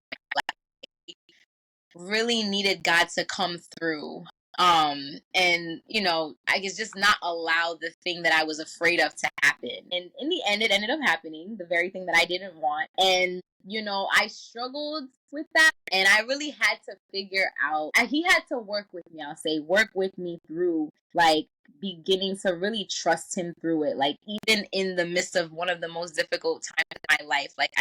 Really needed God to come through. And I guess just not allow the thing that I was afraid of to happen. And in the end, it ended up happening, the very thing that I didn't want. And I struggled with that, and I really had to figure out, he had to work with me. I'll say work with me through, like, beginning to really trust him through it. Like, even in the midst of one of the most difficult times in my life, like,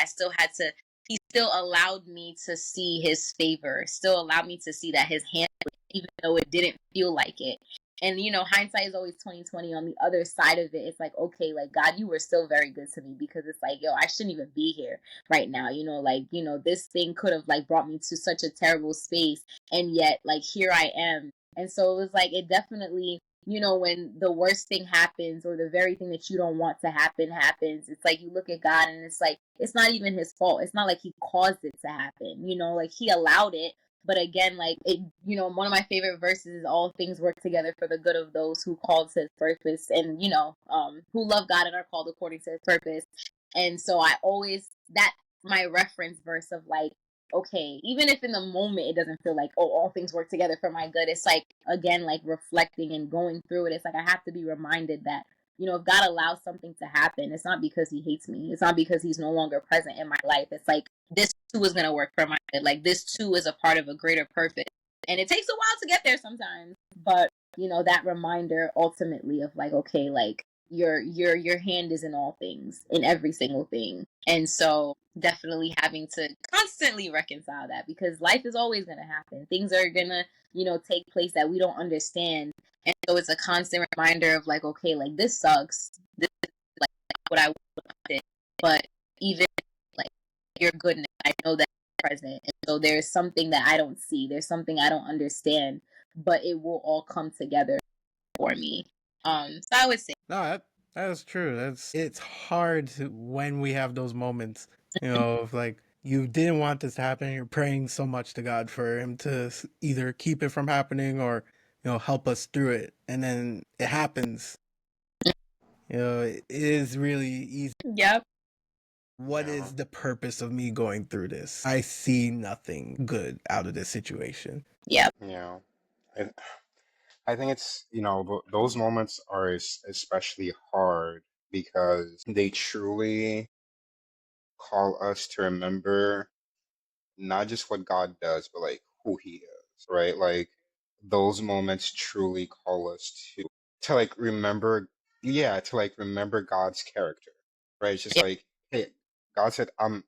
he still allowed me to see his favor, still allowed me to see that his hand, even though it didn't feel like it. And hindsight is always 2020. On the other side of it, it's like, okay, like, God, you were still very good to me, because it's like, yo, I shouldn't even be here right now. This thing could have like brought me to such a terrible space, and yet, like, here I am. And so it was like, it definitely, when the worst thing happens, or the very thing that you don't want to happen happens, it's like you look at God and it's like, it's not even his fault. It's not like he caused it to happen, like he allowed it. But again, like, it, one of my favorite verses is, all things work together for the good of those who called to his purpose, and, who love God and are called according to his purpose. And so that's my reference verse of, like, okay, even if in the moment it doesn't feel like, oh, all things work together for my good, it's like, again, like, reflecting and going through it, it's like, I have to be reminded that, if God allows something to happen, it's not because he hates me. It's not because he's no longer present in my life. It's like, this too is going to work for my good. Like, this too is a part of a greater purpose. And it takes a while to get there sometimes. But, that reminder ultimately of, like, okay, like, your hand is in all things, in every single thing. And so definitely having to constantly reconcile that, because life is always going to happen. Things are going to, take place that we don't understand. And so it's a constant reminder of, like, okay, like, this sucks. This is, like, not what I wanted. But even, like, your goodness, I know that it's present. And so there's something that I don't see. There's something I don't understand. But it will all come together for me. So I would say, No, that is true. It's hard when we have those moments, of like, you didn't want this to happen. You're praying so much to God for him to either keep it from happening or, help us through it. And then it happens. It is really easy. yep. What is the purpose of me going through this? I see nothing good out of this situation. Yep. Yeah. I think it's, those moments are especially hard because they truly call us to remember not just what God does, but like who he is, right? Like, those moments truly call us to like remember, yeah, to like remember God's character, right? It's just like, hey, God said, I'm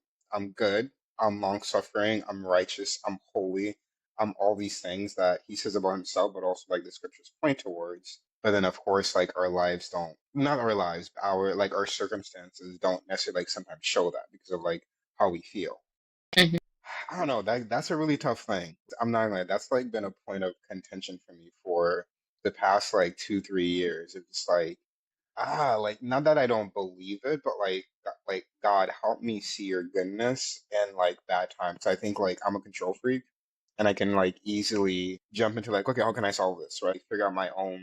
good, I'm long suffering, I'm righteous, I'm holy, I'm all these things that he says about himself, but also like the scriptures point towards. But then of course, like, our lives don't, not our lives, our like our circumstances don't necessarily like sometimes show that because of like how we feel. Mhm. I don't know. That's a really tough thing. I'm not gonna lie. That's like been a point of contention for me for the past like 2, 3 years. It's like, like, not that I don't believe it, but like, God, help me see your goodness in like bad times. I think like I'm a control freak, and I can like easily jump into like, okay, how can I solve this? Right? Figure out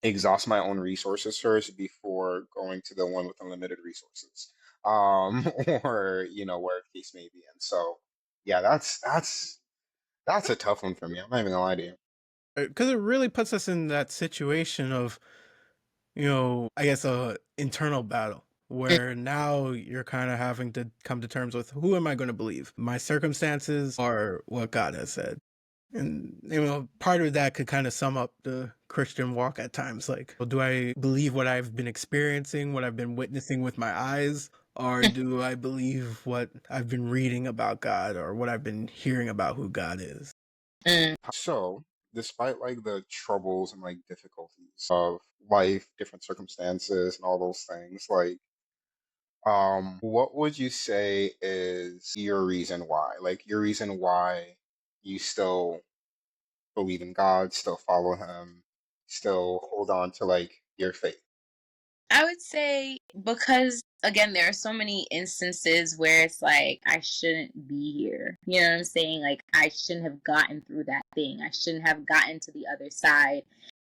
exhaust my own resources first before going to the one with unlimited resources, or where the case may be. And so, yeah, that's a tough one for me. I'm not even gonna lie to you. Because it really puts us in that situation of, I guess, a internal battle where now you're kind of having to come to terms with, who am I going to believe? My circumstances or what God has said? And, part of that could kind of sum up the Christian walk at times. Like, do I believe what I've been experiencing, what I've been witnessing with my eyes? Or do I believe what I've been reading about God or what I've been hearing about who God is? So, despite like the troubles and like difficulties of life, different circumstances, and all those things, like, what would you say is your reason why? Like, your reason why you still believe in God, still follow Him, still hold on to like your faith? I would say because again, there are so many instances where it's like I shouldn't be here. You know what I'm saying? Like I shouldn't have gotten through that thing. I shouldn't have gotten to the other side.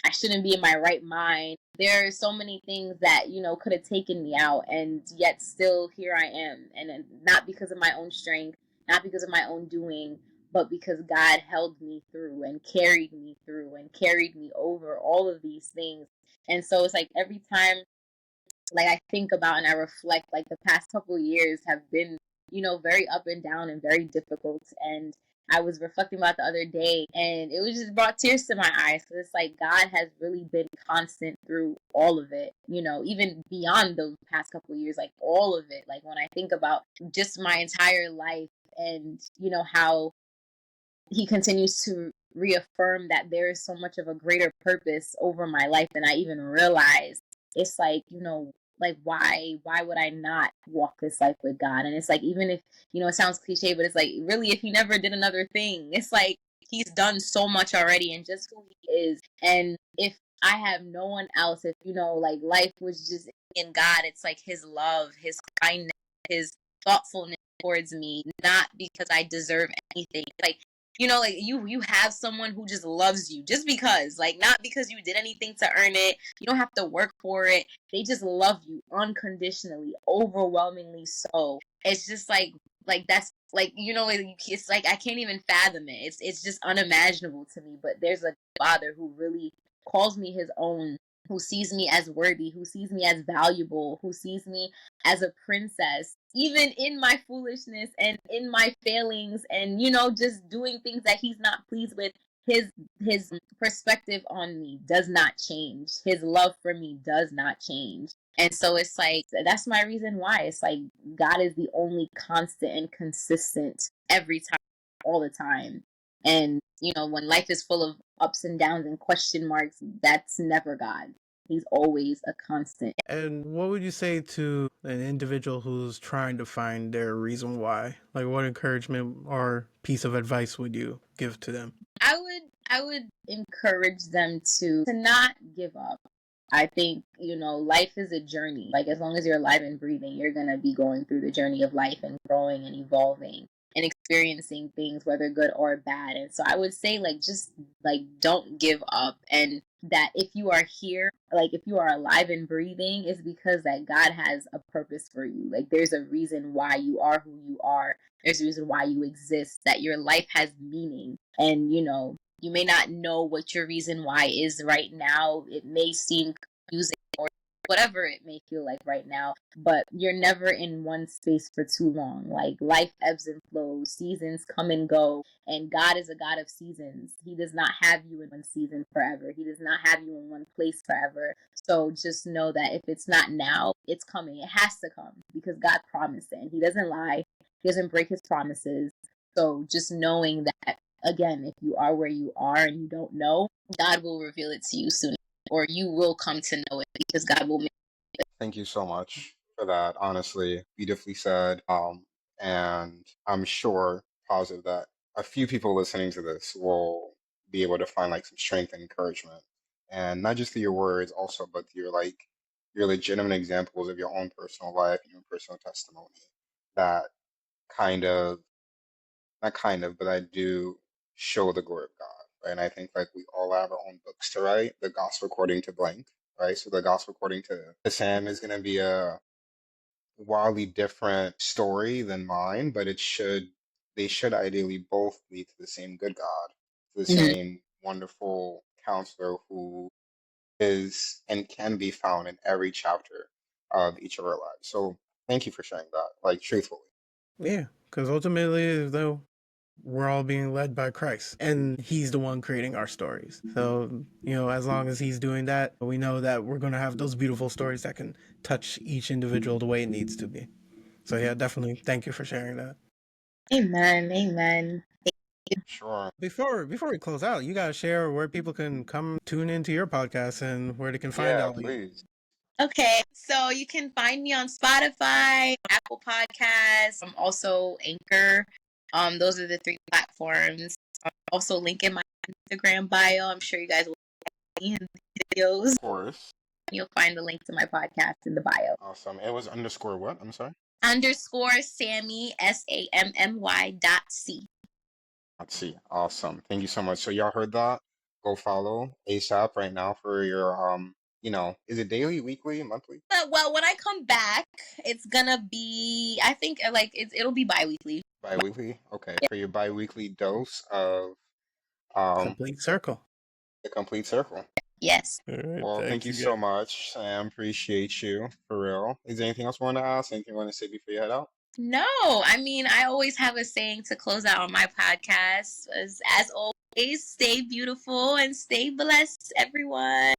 I shouldn't be in my right mind. There are so many things that, could have taken me out, and yet still here I am. And not because of my own strength, not because of my own doing, but because God held me through and carried me through and carried me over all of these things. And so it's like every time like I think about and I reflect, like the past couple years have been, very up and down and very difficult. And I was reflecting about the other day, and it was just brought tears to my eyes. So it's like God has really been constant through all of it, even beyond those past couple years, like all of it. Like when I think about just my entire life and, how He continues to reaffirm that there is so much of a greater purpose over my life than I even realized. It's like, like why would I not walk this life with God? And it's like, even if, it sounds cliche, but it's like really if He never did another thing, it's like He's done so much already and just who He is. And if I have no one else, if like life was just in God, it's like His love, His kindness, His thoughtfulness towards me, not because I deserve anything. Like, like you have someone who just loves you just because, like, not because you did anything to earn it. You don't have to work for it. They just love you unconditionally, overwhelmingly so. It's just like that's like, it's like I can't even fathom it. It's just unimaginable to me. But there's a Father who really calls me His own, who sees me as worthy, who sees me as valuable, who sees me as a princess, even in my foolishness and in my failings and, just doing things that He's not pleased with. His perspective on me does not change. His love for me does not change. And so it's like, that's my reason why. It's like God is the only constant and consistent every time, all the time. And, when life is full of ups and downs and question marks, that's never God. He's always a constant. And what would you say to an individual who's trying to find their reason why? Like, what encouragement or piece of advice would you give to them? I would encourage them to not give up. I think, life is a journey. Like as long as you're alive and breathing, you're going to be going through the journey of life and growing and evolving and experiencing things, whether good or bad. And so I would say like, just like, don't give up. And that if you are here, like if you are alive and breathing, it's because that God has a purpose for you. Like there's a reason why you are who you are. There's a reason why you exist, that your life has meaning. And, you may not know what your reason why is right now. It may seem confusing or whatever it may feel like right now, but you're never in one space for too long. Like life ebbs and flows, seasons come and go, and God is a God of seasons. He does not have you in one season forever. He does not have you in one place forever. So just know that if it's not now, it's coming. It has to come because God promised it, and He doesn't lie. He doesn't break His promises. So just knowing that, again, if you are where you are and you don't know, God will reveal it to you soon, or you will come to know it because God will make it. Thank you so much for that. Honestly, beautifully said. And I'm sure, positive that a few people listening to this will be able to find like some strength and encouragement, and not just through your words, also, but through like your legitimate examples of your own personal life and your personal testimony that kind of, not kind of, but I do show the glory of God. Right? And I think like we all have our own books to write. The gospel according to blank, right? So the gospel according to Sam is going to be a wildly different story than mine, but they should ideally both lead to the same good God, to the Mhm. same wonderful counselor who is and can be found in every chapter of each of our lives. So thank you for sharing that, like truthfully. Yeah, because ultimately, though, we're all being led by Christ, and He's the one creating our stories. So, as long as He's doing that, we know that we're going to have those beautiful stories that can touch each individual the way it needs to be. So, yeah, definitely thank you for sharing that. Amen. Amen. Sure. Before we close out, you gotta share where people can come tune into your podcast and where they can find Yeah, all you. please. Okay, so you can find me on Spotify, Apple Podcasts, also Anchor. Those are the 3 platforms. Also, link in my Instagram bio. I'm sure you guys will see in the videos. Of course. You'll find the link to my podcast in the bio. Awesome. It was underscore what? I'm sorry. _ Sammy SAMMY.C. Let's see. Awesome. Thank you so much. So y'all heard that? Go follow ASAP right now for your is it daily, weekly, monthly? Well, when I come back, it's gonna be, I think, like it'll be bi-weekly. Bi-weekly? Okay. For your bi-weekly dose of Complete circle. the complete circle. Yes. All right, Well, thank thanks you again. so much, Sam. Appreciate you for real. Is there anything else you want to ask? Anything you want to say before you head out? No, I mean, I always have a saying to close out on my podcast. As always, stay beautiful and stay blessed, everyone.